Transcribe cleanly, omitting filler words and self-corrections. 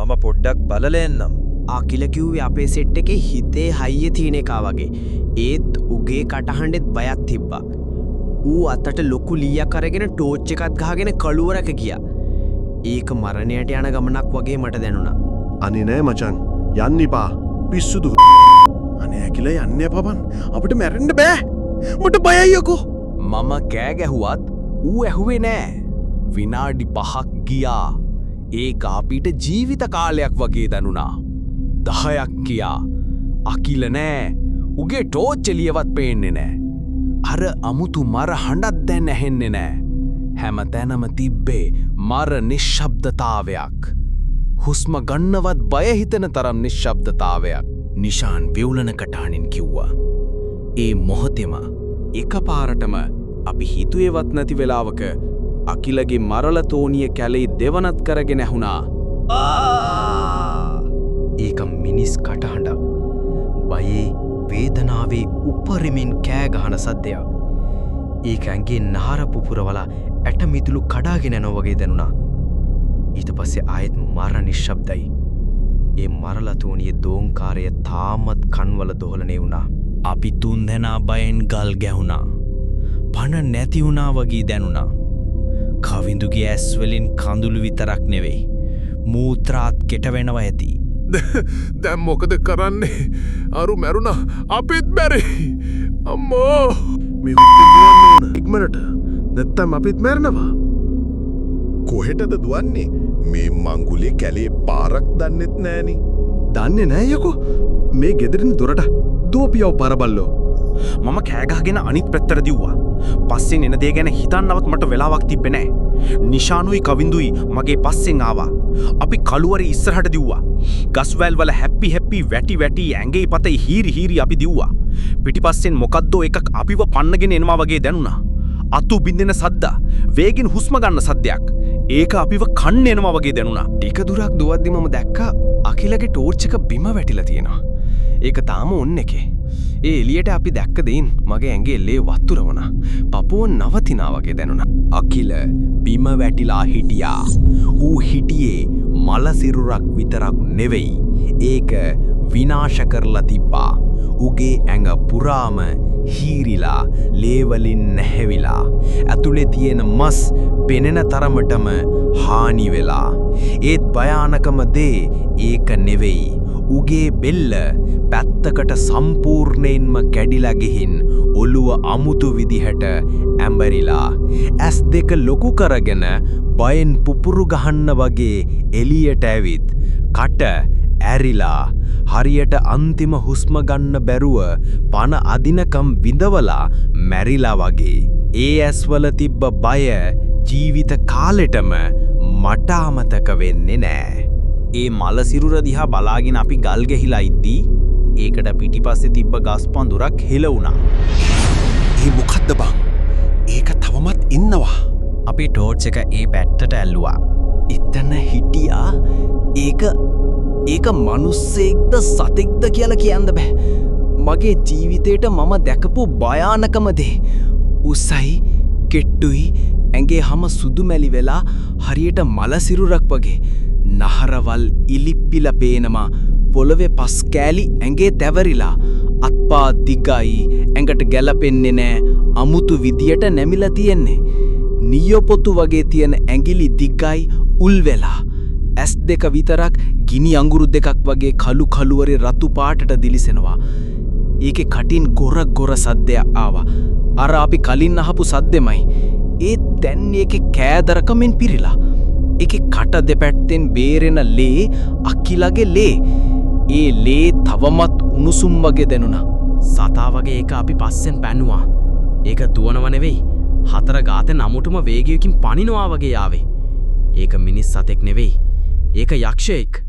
මම පොඩ්ඩක් බලලා එන්නම්. අකිල කිව්වේ අපේ සෙට් එකේ හිතේ හයිය තියෙන එකා වගේ. ඒත් උගේ කටහඬෙත් බයක් තිබ්බා. ඌ අතට ලොකු ලීයක් අරගෙන ටෝච් එකක් ගහගෙන කළුවරක ගියා. ඒක මරණයට යන ගමනක් වගේ මට දැනුණා. අනේ නෑ මචං යන්න එපා. පිස්සුදු. අනේ අකිල යන්න එපා බං. අපිට මැරෙන්න බෑ. මට බයයි යකෝ. මම කෑ ගැහුවත් ඌ ඇහුවේ නෑ. විනාඩි 5ක් ගියා. ඒක අපිට ජීවිත කාලයක් වගේ දැනුණා. 10ක් ගියා. අකිල නෑ. උගේ ටෝච් එළියවත් පේන්නේ නෑ. අර අමුතු මර හඬක් දැන් ඇහෙන්නේ නෑ. හැම තැනම තිබ්බේ මර නිශ්ශබ්දතාවයක්. හුස්ම ගන්නවත් බය හිතෙන තරම් නිශ්ශබ්දතාවයක්. නිෂාන් වෙවුලන කටහඬින් කිව්වා. ඒ මොහොතේම එකපාරටම අපි හිතුවේවත් නැති වෙලාවක අකිලගේ මරල තෝනිය කැලේ දෙවනත් කරගෙන ඇහුණා. ඒක මිනිස් කටහඬක්. බයේ වේදනාවේ උපරිමින් කෑ ගහන සද්දයක්. ඒක ඇඟේ නහර පුපුරවලා ඇට මිදුළු කඩාගෙන යනවා වගේ දැනුණා. ඊට පස්සේ ආයෙත් මර නිශ්ශබ්දයි. ඒ මරලා තෝනියේ දෝංකාරය තාමත් කන්වල දොහලනේ වුණා. අපි තුන්දෙනා බයෙන් ගල් ගැහුණා. පණ නැති වුණා වගේ දැනුණා. කවිඳුගේ ඇස් වලින් කඳුළු විතරක් නෙවෙයි මූත්‍රාත් කෙට වෙනවා ඇති. දැන් මොකද කරන්නේ? අරු මැරුණා. අපිත් බැරි. අම්මෝ. මේ දුවන්න ඉක්මනට. නැත්තම් අපිත් මැරෙනවා. කොහෙටද දුවන්නේ? මේ මංගුලේ කැලේ පාරක් දන්නෙත් නෑනේ. දන්නේ නෑ යකෝ. මේ ගෙදරින් දොරට දුවපියව පරබල්ලෝ. මම කෑ ගහගෙන අනිත් පැත්තට දිව්වා. පස්සෙන් එන දේ ගැන හිතන්නවත් මට වෙලාවක් තිබ්බේ නෑ. නිෂානුයි කවිඳුයි මගේ පස්සෙන් ආවා. අපි කළුවරේ ඉස්සරහට දිව්වා. ගස්වැල් වල හැප්පි වැටි ඇඟේ පතේ හීරි අපි දිව්වා. පිටිපස්සෙන් මොකද්දෝ එකක් අපිව පන්නගෙන එනවා වගේ දැනුණා. අතු බින්දෙන සද්ද, වේගින් හුස්ම ගන්න සද්දයක්. ඒක අපිව කන්න එනවා වගේ දැනුණා. ටික දුරක් දුවද්දි මම දැක්කා අකිලගේ ටෝච් එක බිම වැටිලා තියෙනවා. ඒක තාම ඔන්න එකේ. ඒ එළියට අපි දැක්ක දෙයින් මගේ ඇඟේ ලේ වතුර වුණා. පපුව නවතිනා වගේ දැනුණා. අකිල බිම වැටිලා හිටියා. ඌ හිටියේ මල සිරුරක් විතරක් නෙවෙයි. ඒක විනාශ කරලා තිබ්බා. උගේ ඇඟ පුරාම හීරිලා, ලේ වලින් නැහැවිලා, ඇතුලේ තියෙන මස් පෙනෙන තරමටම හානි වෙලා. ඒත් භයානකම දේ ඒක නෙවෙයි. උගේ බෙල්ල පැත්තකට සම්පූර්ණයෙන්ම කැඩිලා ගිහින් ඔළුව අමුතු විදිහට ඇඹරිලා ඇස් දෙක ලොකු කරගෙන බයෙන් පුපුරු ගහන්න වගේ එළියට ඇවිත් කට ඇරිලා හරියට අන්තිම හුස්ම ගන්න බැරුව පන අදිනකම් විඳවලා මැරිලා වගේ. ඒ ඇස්වල තිබ්බ බය ජීවිත කාලෙටම මට අමතක වෙන්නේ නෑ. ඒ මල සිරුර දිහා බලාගෙන අපි ගල් ගැහිලා ඉද්දී ඒකට පිටිපස්සේ තිබ්බ ගස් පඳුරක් හෙල වුණා. ඒ මොකද්ද බං? ඒක තවමත් ඉන්නවා. අපි ටෝච් එක ඒ පැත්තට ඇල්ලුවා. එතන හිටියා ඒක මනුස්සයෙක්ද සතෙක්ද කියලා කියන්න බෑ. මගේ ජීවිතේට මම දැකපු භයානකම දේ. උසයි, කෙට්ටුයි, ඇඟේ හැම සුදු මැලි වෙලා හරියට මල සිරුරක් වගේ. නහරවල් ඉලිප්පිලා පේනවා. පොළවේ පස් කෑලි ඇඟේ තැවරිලා. අත්පා දිගයි, ඇඟට ගැලපෙන්නේ නෑ. අමුතු විදියට නැමිලා තියෙන්නේ. නියපොතු වගේ තියෙන ඇඟිලි දිගයි උල් වෙලා. ඇස් දෙක විතරක් ගිනි අඟුරු දෙකක් වගේ කළු කළුවරේ රතු පාටට දිලිසෙනවා. ඒකේ කටින් ගොර සද්දයක් ආවා. අර අපි කලින් අහපු සද්දෙමයි. ඒත් දැන් ඒකේ කෑදරකමෙන් පිරීලා. ඒකේ කට දෙපැත්තෙන් බේරෙන ලේ අකිලගේ ලේ. ඒ ලේ තවමත් උණුසුම් වගේ දැනුණා. සතා වගේ ඒක අපි පස්සෙන් පැන්නුවා. ඒක දුවනව නෙවෙයි. 4 ගාතෙන් අමුතුම වේගයකින් පනිනවා වගේ ආවේ. ඒක මිනිස් සතෙක් නෙවෙයි. ඒක යක්ෂයෙක්.